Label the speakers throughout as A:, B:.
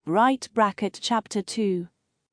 A: Right bracket chapter 2.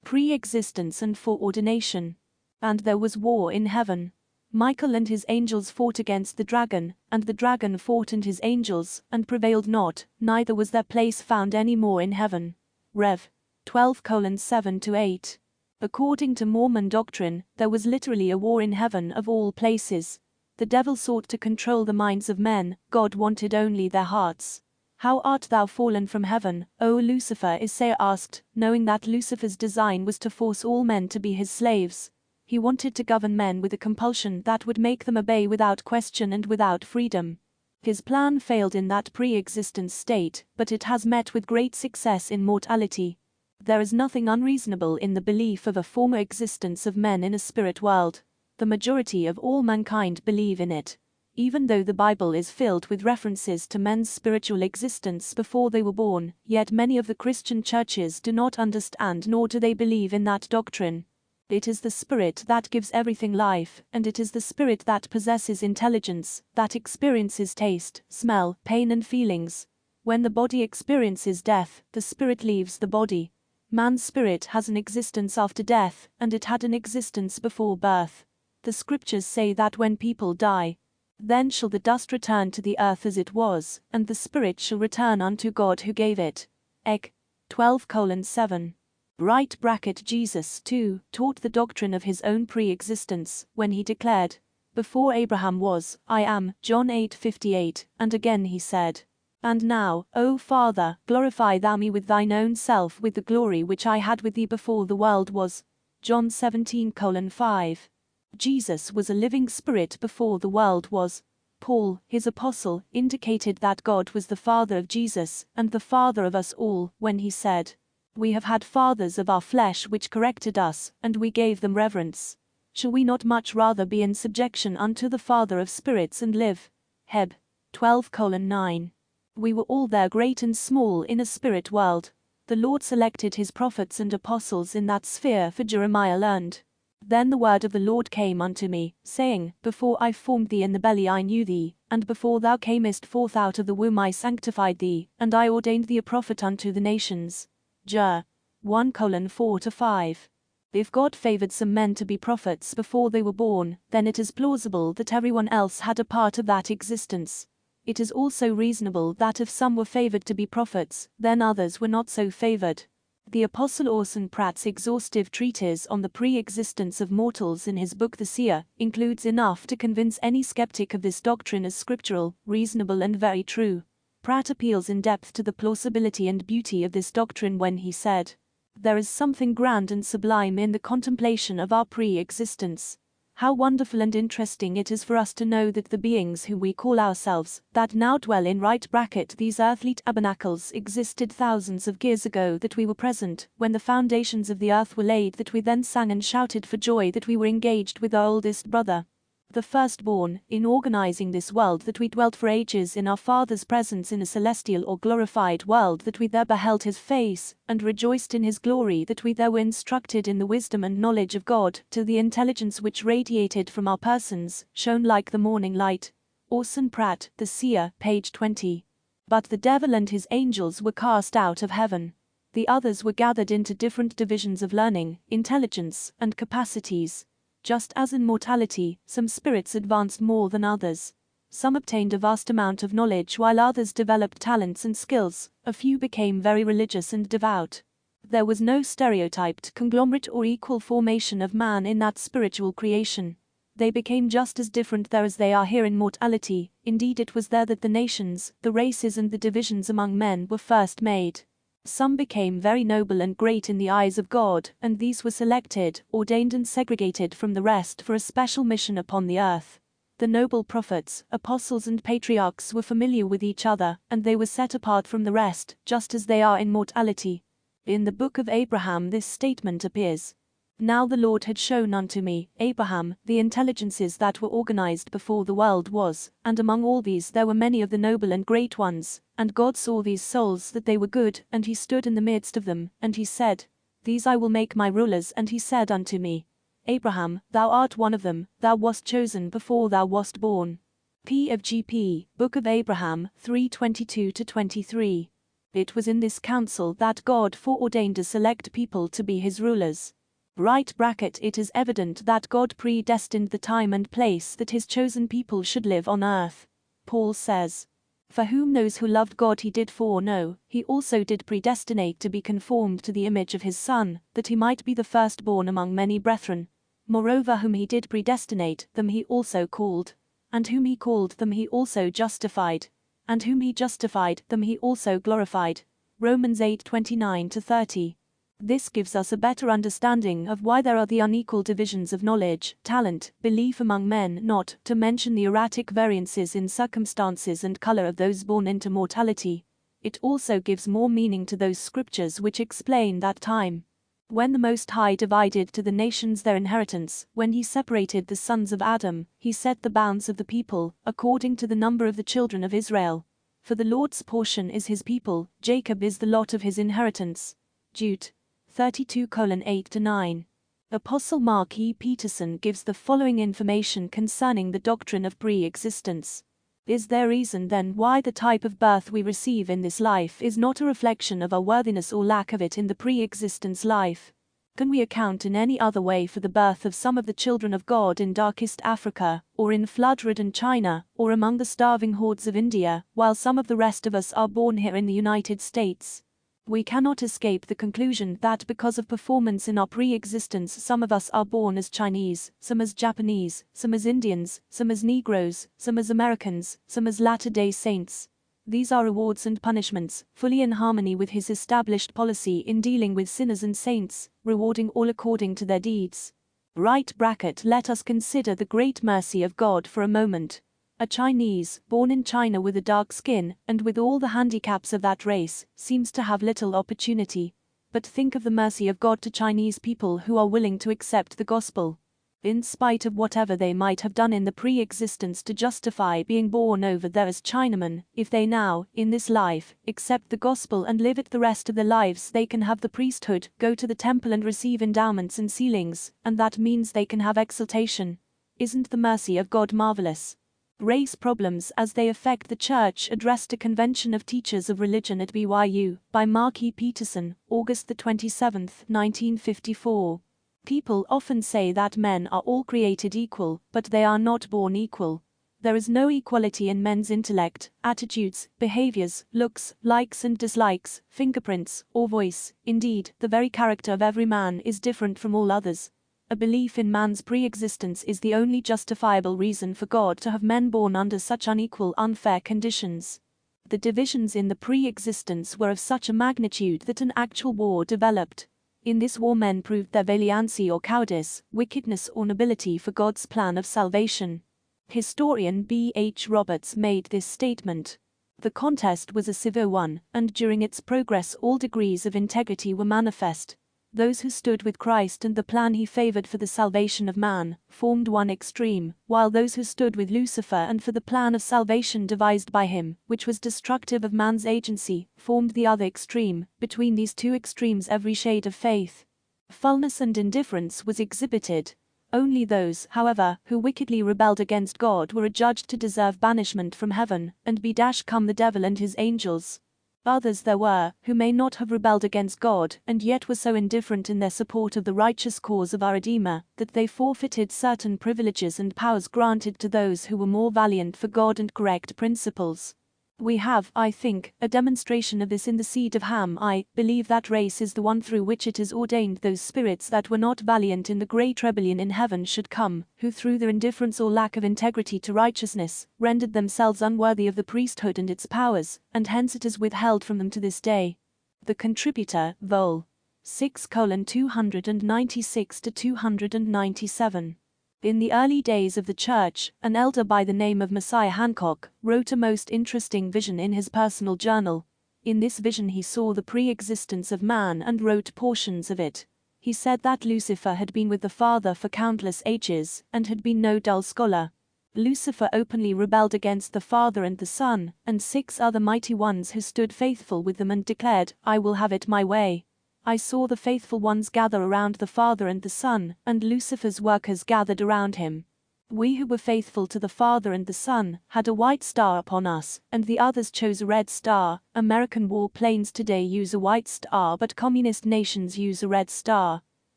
A: Pre-existence and foreordination. And there was war in heaven. Michael and his angels fought against the dragon, and the dragon fought and his angels, and prevailed not, neither was their place found any more in heaven. Rev. 12:7-8. According to Mormon doctrine, there was literally a war in heaven of all places. The devil sought to control the minds of men, God wanted only their hearts. How art thou fallen from heaven, O Lucifer? Isaiah asked, knowing that Lucifer's design was to force all men to be his slaves. He wanted to govern men with a compulsion that would make them obey without question and without freedom. His plan failed in that pre-existence state, but it has met with great success in mortality. There is nothing unreasonable in the belief of a former existence of men in a spirit world. The majority of all mankind believe in it. Even though the Bible is filled with references to men's spiritual existence before they were born, yet many of the Christian churches do not understand nor do they believe in that doctrine. It is the Spirit that gives everything life, and it is the Spirit that possesses intelligence, that experiences taste, smell, pain and feelings. When the body experiences death, the spirit leaves the body. Man's spirit has an existence after death, and it had an existence before birth. The scriptures say that when people die, then shall the dust return to the earth as it was, and the spirit shall return unto God who gave it. Eg. 12:7. Right bracket Jesus, too, taught the doctrine of his own pre-existence, when he declared, "Before Abraham was, I am," John 8:58, and again he said, "And now, O Father, glorify thou me with thine own self with the glory which I had with thee before the world was." John 17:5. Jesus was a living spirit before the world was. Paul, his apostle, indicated that God was the Father of Jesus, and the Father of us all, when he said, "We have had fathers of our flesh which corrected us, and we gave them reverence. Shall we not much rather be in subjection unto the Father of spirits and live?" Heb. 12:9. We were all there great and small in a spirit world. The Lord selected his prophets and apostles in that sphere, for Jeremiah learned, "Then the word of the Lord came unto me, saying, Before I formed thee in the belly I knew thee, and before thou camest forth out of the womb I sanctified thee, and I ordained thee a prophet unto the nations." Jer. 1:4-5. If God favored some men to be prophets before they were born, then it is plausible that everyone else had a part of that existence. It is also reasonable that if some were favored to be prophets, then others were not so favored. The Apostle Orson Pratt's exhaustive treatise on the pre-existence of mortals in his book The Seer includes enough to convince any skeptic of this doctrine as scriptural, reasonable and very true. Pratt appeals in depth to the plausibility and beauty of this doctrine when he said, "There is something grand and sublime in the contemplation of our pre-existence. How wonderful and interesting it is for us to know that the beings whom we call ourselves, that now dwell in these earthly tabernacles, existed thousands of years ago, that we were present when the foundations of the earth were laid, that we then sang and shouted for joy that we were engaged with our oldest brother, the firstborn, in organizing this world, that we dwelt for ages in our Father's presence in a celestial or glorified world, that we there beheld his face, and rejoiced in his glory, that we there were instructed in the wisdom and knowledge of God, till the intelligence which radiated from our persons shone like the morning light." Orson Pratt, The Seer, page 20. But the devil and his angels were cast out of heaven. The others were gathered into different divisions of learning, intelligence, and capacities. Just as in mortality, some spirits advanced more than others. Some obtained a vast amount of knowledge while others developed talents and skills, a few became very religious and devout. There was no stereotyped, conglomerate or equal formation of man in that spiritual creation. They became just as different there as they are here in mortality. Indeed, it was there that the nations, the races and the divisions among men were first made. Some became very noble and great in the eyes of God, and these were selected, ordained and segregated from the rest for a special mission upon the earth. The noble prophets, apostles and patriarchs were familiar with each other, and they were set apart from the rest, just as they are in mortality. In the book of Abraham this statement appears, "Now the Lord had shown unto me, Abraham, the intelligences that were organized before the world was, and among all these there were many of the noble and great ones, and God saw these souls that they were good, and he stood in the midst of them, and he said, These I will make my rulers, and he said unto me, Abraham, thou art one of them, thou wast chosen before thou wast born." P of GP, Book of Abraham, 3:22-23. It was in this council that God foreordained a select people to be his rulers. It is evident that God predestined the time and place that his chosen people should live on earth. Paul says, "For whom those who loved God he did foreknow, he also did predestinate to be conformed to the image of his Son, that he might be the firstborn among many brethren. Moreover, whom he did predestinate, them he also called. And whom he called, them he also justified. And whom he justified, them he also glorified." Romans 8:29-30. This gives us a better understanding of why there are the unequal divisions of knowledge, talent, belief among men, not to mention the erratic variances in circumstances and color of those born into mortality. It also gives more meaning to those scriptures which explain that time when the Most High divided to the nations their inheritance, when he separated the sons of Adam, he set the bounds of the people, according to the number of the children of Israel. For the Lord's portion is his people, Jacob is the lot of his inheritance. Jude 32:8-9. Apostle Mark E. Peterson gives the following information concerning the doctrine of pre-existence. Is there reason then why the type of birth we receive in this life is not a reflection of our worthiness or lack of it in the pre-existence life? Can we account in any other way for the birth of some of the children of God in darkest Africa, or in flood-ridden China, or among the starving hordes of India, while some of the rest of us are born here in the United States? We cannot escape the conclusion that because of performance in our pre-existence some of us are born as Chinese, some as Japanese, some as Indians, some as Negroes, some as Americans, some as Latter-day Saints. These are rewards and punishments, fully in harmony with his established policy in dealing with sinners and saints, rewarding all according to their deeds. Let us consider the great mercy of God for a moment. A Chinese, born in China with a dark skin, and with all the handicaps of that race, seems to have little opportunity. But think of the mercy of God to Chinese people who are willing to accept the gospel. In spite of whatever they might have done in the pre-existence to justify being born over there as Chinamen, if they now, in this life, accept the gospel and live it the rest of their lives, they can have the priesthood, go to the temple and receive endowments and sealings, and that means they can have exaltation. Isn't the mercy of God marvelous? Race problems as they affect the church, addressed a convention of teachers of religion at BYU, by Mark E. Peterson, August 27, 1954. People often say that men are all created equal, but they are not born equal. There is no equality in men's intellect, attitudes, behaviors, looks, likes and dislikes, fingerprints, or voice. Indeed, the very character of every man is different from all others. A belief in man's pre-existence is the only justifiable reason for God to have men born under such unequal, unfair conditions. The divisions in the pre-existence were of such a magnitude that an actual war developed. In this war men proved their valiancy or cowardice, wickedness or nobility for God's plan of salvation. Historian B. H. Roberts made this statement. The contest was a severe one, and during its progress all degrees of integrity were manifest. Those who stood with Christ and the plan he favored for the salvation of man, formed one extreme, while those who stood with Lucifer and for the plan of salvation devised by him, which was destructive of man's agency, formed the other extreme. Between these two extremes every shade of faith, fullness and indifference was exhibited. Only those, however, who wickedly rebelled against God were adjudged to deserve banishment from heaven, and be come the devil and his angels. Others there were, who may not have rebelled against God, and yet were so indifferent in their support of the righteous cause of our Redeemer, that they forfeited certain privileges and powers granted to those who were more valiant for God and correct principles. We have, I think, a demonstration of this in the seed of Ham. I believe that race is the one through which it is ordained those spirits that were not valiant in the great rebellion in heaven should come, who through their indifference or lack of integrity to righteousness, rendered themselves unworthy of the priesthood and its powers, and hence it is withheld from them to this day. The contributor, Vol. 6:296-297. In the early days of the Church, an elder by the name of Messiah Hancock wrote a most interesting vision in his personal journal. In this vision he saw the pre-existence of man and wrote portions of it. He said that Lucifer had been with the Father for countless ages, and had been no dull scholar. Lucifer openly rebelled against the Father and the Son, and 6 other mighty ones who stood faithful with them and declared, "I will have it my way." I saw the faithful ones gather around the Father and the Son, and Lucifer's workers gathered around him. We who were faithful to the Father and the Son had a white star upon us, and the others chose a red star. American warplanes today use a white star, but communist nations use a red star.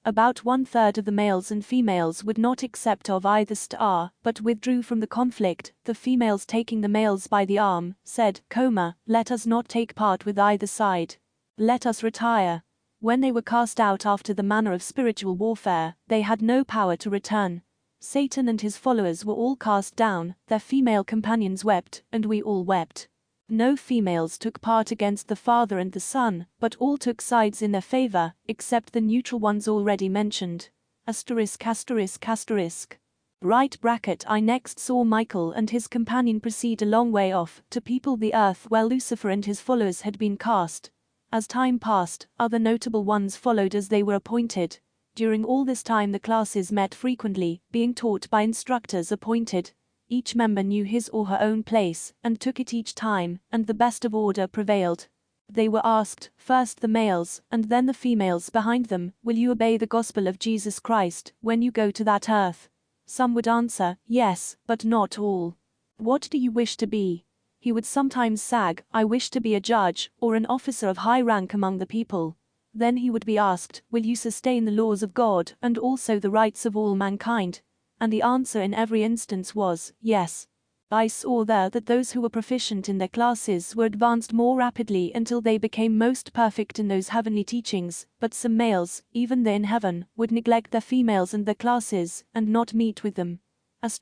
A: About 1/3 of the males and females would not accept of either star, but withdrew from the conflict. The females, taking the males by the arm, said, let us not take part with either side. Let us retire. When they were cast out after the manner of spiritual warfare, they had no power to return. Satan and his followers were all cast down, their female companions wept, and we all wept. No females took part against the Father and the Son, but all took sides in their favor, except the neutral ones already mentioned. Right bracket. I next saw Michael and his companion proceed a long way off, to people the earth where Lucifer and his followers had been cast. As time passed, other notable ones followed as they were appointed. During all this time the classes met frequently, being taught by instructors appointed. Each member knew his or her own place, and took it each time, and the best of order prevailed. They were asked, first the males, and then the females behind them, will you obey the gospel of Jesus Christ, when you go to that earth? Some would answer, yes, but not all. What do you wish to be? He would sometimes sag, I wish to be a judge, or an officer of high rank among the people. Then he would be asked, will you sustain the laws of God, and also the rights of all mankind? And the answer in every instance was, yes. I saw there that those who were proficient in their classes were advanced more rapidly until they became most perfect in those heavenly teachings, but some males, even they in heaven, would neglect their females and their classes, and not meet with them. At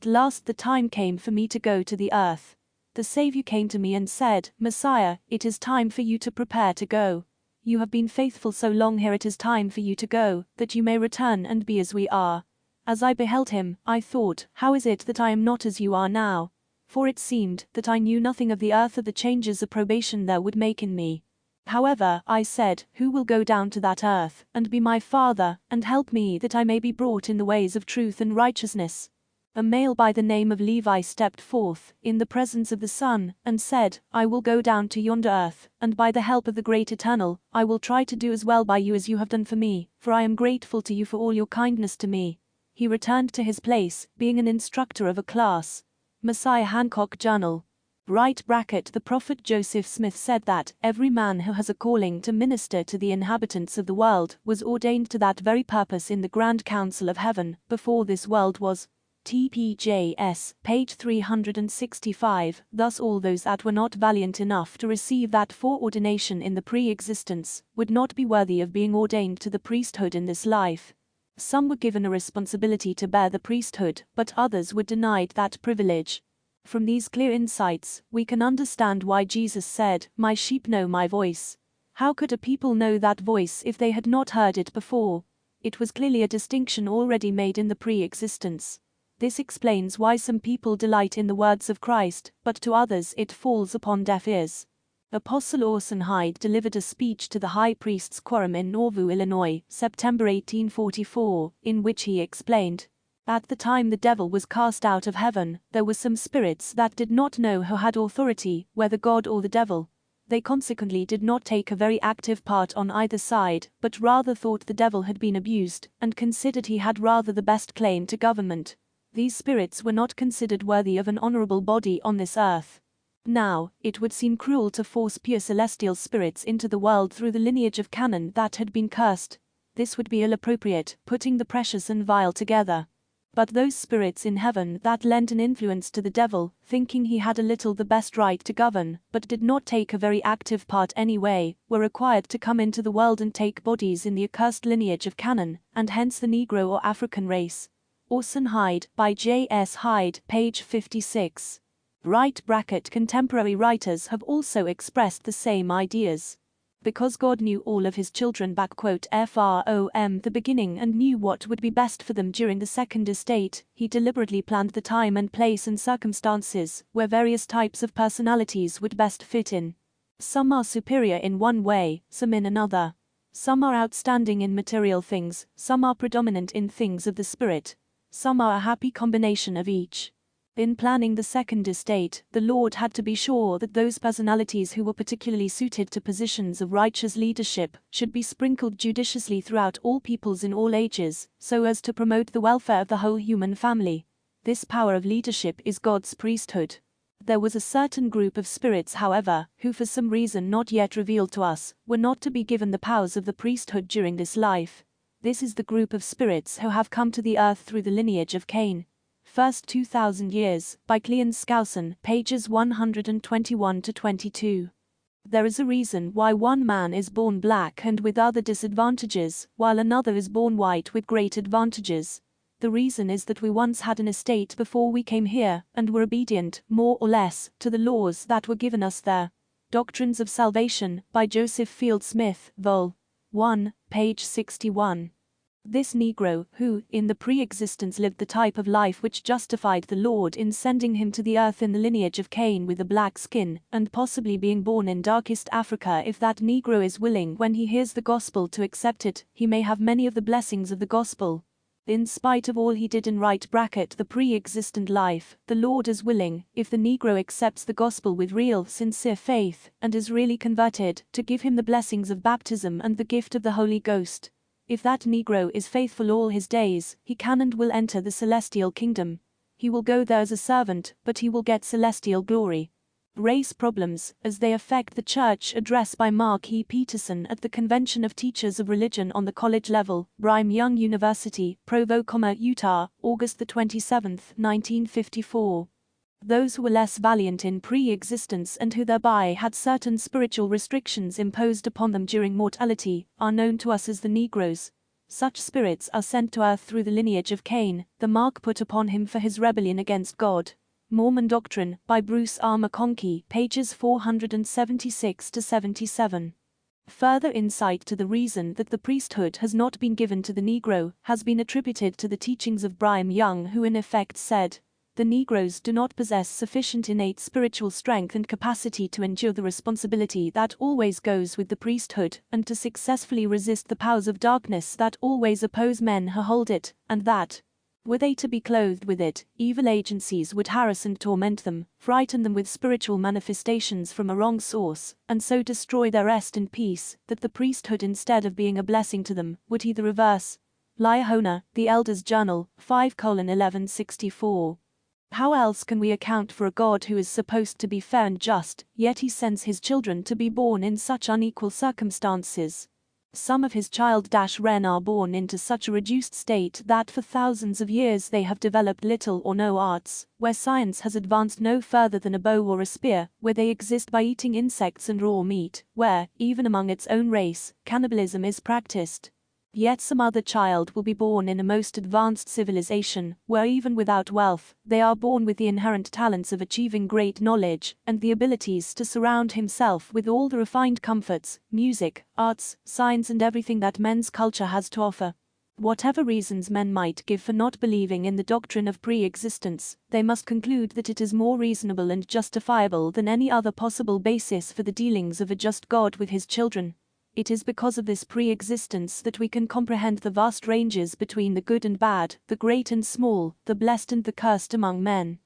A: last the time came for me to go to the earth. The Savior came to me and said, Messiah, it is time for you to prepare to go. You have been faithful so long here, it is time for you to go, that you may return and be as we are. As I beheld him, I thought, how is it that I am not as you are now? For it seemed that I knew nothing of the earth or the changes of probation there would make in me. However, I said, who will go down to that earth, and be my father, and help me that I may be brought in the ways of truth and righteousness? A male by the name of Levi stepped forth, in the presence of the Son, and said, I will go down to yonder earth, and by the help of the great Eternal, I will try to do as well by you as you have done for me, for I am grateful to you for all your kindness to me. He returned to his place, being an instructor of a class. Messiah Hancock Journal. Right bracket. The prophet Joseph Smith said that every man who has a calling to minister to the inhabitants of the world was ordained to that very purpose in the Grand Council of Heaven, before this world was. TPJS, page 365. Thus all those that were not valiant enough to receive that foreordination in the pre-existence would not be worthy of being ordained to the priesthood in this life. Some were given a responsibility to bear the priesthood, but others were denied that privilege. From these clear insights, we can understand why Jesus said, My sheep know my voice. How could a people know that voice if they had not heard it before? It was clearly a distinction already made in the pre-existence. This explains why some people delight in the words of Christ, but to others it falls upon deaf ears. Apostle Orson Hyde delivered a speech to the high priest's quorum in Nauvoo, Illinois, September 1844, in which he explained, at the time the devil was cast out of heaven, there were some spirits that did not know who had authority, whether God or the devil. They consequently did not take a very active part on either side, but rather thought the devil had been abused, and considered he had rather the best claim to government. These spirits were not considered worthy of an honorable body on this earth. Now, it would seem cruel to force pure celestial spirits into the world through the lineage of Canaan that had been cursed. This would be ill-appropriate, putting the precious and vile together. But those spirits in heaven that lent an influence to the devil, thinking he had a little the best right to govern, but did not take a very active part anyway, were required to come into the world and take bodies in the accursed lineage of Canaan, and hence the Negro or African race. Orson Hyde, by J. S. Hyde, page 56. Right bracket. Contemporary writers have also expressed the same ideas. Because God knew all of his children from the beginning and knew what would be best for them during the second estate, he deliberately planned the time and place and circumstances where various types of personalities would best fit in. Some are superior in one way, some in another. Some are outstanding in material things, some are predominant in things of the spirit. Some are a happy combination of each. In planning the second estate, the Lord had to be sure that those personalities who were particularly suited to positions of righteous leadership should be sprinkled judiciously throughout all peoples in all ages, so as to promote the welfare of the whole human family. This power of leadership is God's priesthood. There was a certain group of spirits, however, who for some reason not yet revealed to us, were not to be given the powers of the priesthood during this life. This is the group of spirits who have come to the earth through the lineage of Cain. First 2000 Years, by Cleon Skousen, pages 121-22. There is a reason why one man is born black and with other disadvantages, while another is born white with great advantages. The reason is that we once had an estate before we came here, and were obedient, more or less, to the laws that were given us there. Doctrines of Salvation, by Joseph Field Smith, Vol. 1, page 61. This Negro, who, in the pre-existence lived the type of life which justified the Lord in sending him to the earth in the lineage of Cain with a black skin, and possibly being born in darkest Africa, if that Negro is willing when he hears the gospel to accept it, he may have many of the blessings of the gospel. In spite of all he did in the pre-existent life, the Lord is willing, if the Negro accepts the gospel with real, sincere faith, and is really converted, to give him the blessings of baptism and the gift of the Holy Ghost. If that Negro is faithful all his days, he can and will enter the celestial kingdom. He will go there as a servant, but he will get celestial glory. Race Problems, as they affect the church, address by Mark E. Peterson at the Convention of Teachers of Religion on the college level, Brigham Young University, Provo, Utah, August 27, 1954. Those who were less valiant in pre-existence and who thereby had certain spiritual restrictions imposed upon them during mortality, are known to us as the Negroes. Such spirits are sent to earth through the lineage of Cain, the mark put upon him for his rebellion against God. Mormon Doctrine, by Bruce R. McConkie, pages 476-77. Further insight to the reason that the priesthood has not been given to the Negro has been attributed to the teachings of Brigham Young, who in effect said, "The Negroes do not possess sufficient innate spiritual strength and capacity to endure the responsibility that always goes with the priesthood, and to successfully resist the powers of darkness that always oppose men who hold it, and that, were they to be clothed with it, evil agencies would harass and torment them, frighten them with spiritual manifestations from a wrong source, and so destroy their rest and peace, that the priesthood, instead of being a blessing to them, would either reverse." Liahona, The Elder's Journal, 5:1164. How else can we account for a God who is supposed to be fair and just, yet he sends his children to be born in such unequal circumstances? Some of his child-ren are born into such a reduced state that for thousands of years they have developed little or no arts, where science has advanced no further than a bow or a spear, where they exist by eating insects and raw meat, where, even among its own race, cannibalism is practiced. Yet some other child will be born in a most advanced civilization, where even without wealth, they are born with the inherent talents of achieving great knowledge, and the abilities to surround himself with all the refined comforts, music, arts, science and everything that men's culture has to offer. Whatever reasons men might give for not believing in the doctrine of pre-existence, they must conclude that it is more reasonable and justifiable than any other possible basis for the dealings of a just God with his children. It is because of this pre-existence that we can comprehend the vast ranges between the good and bad, the great and small, the blessed and the cursed among men.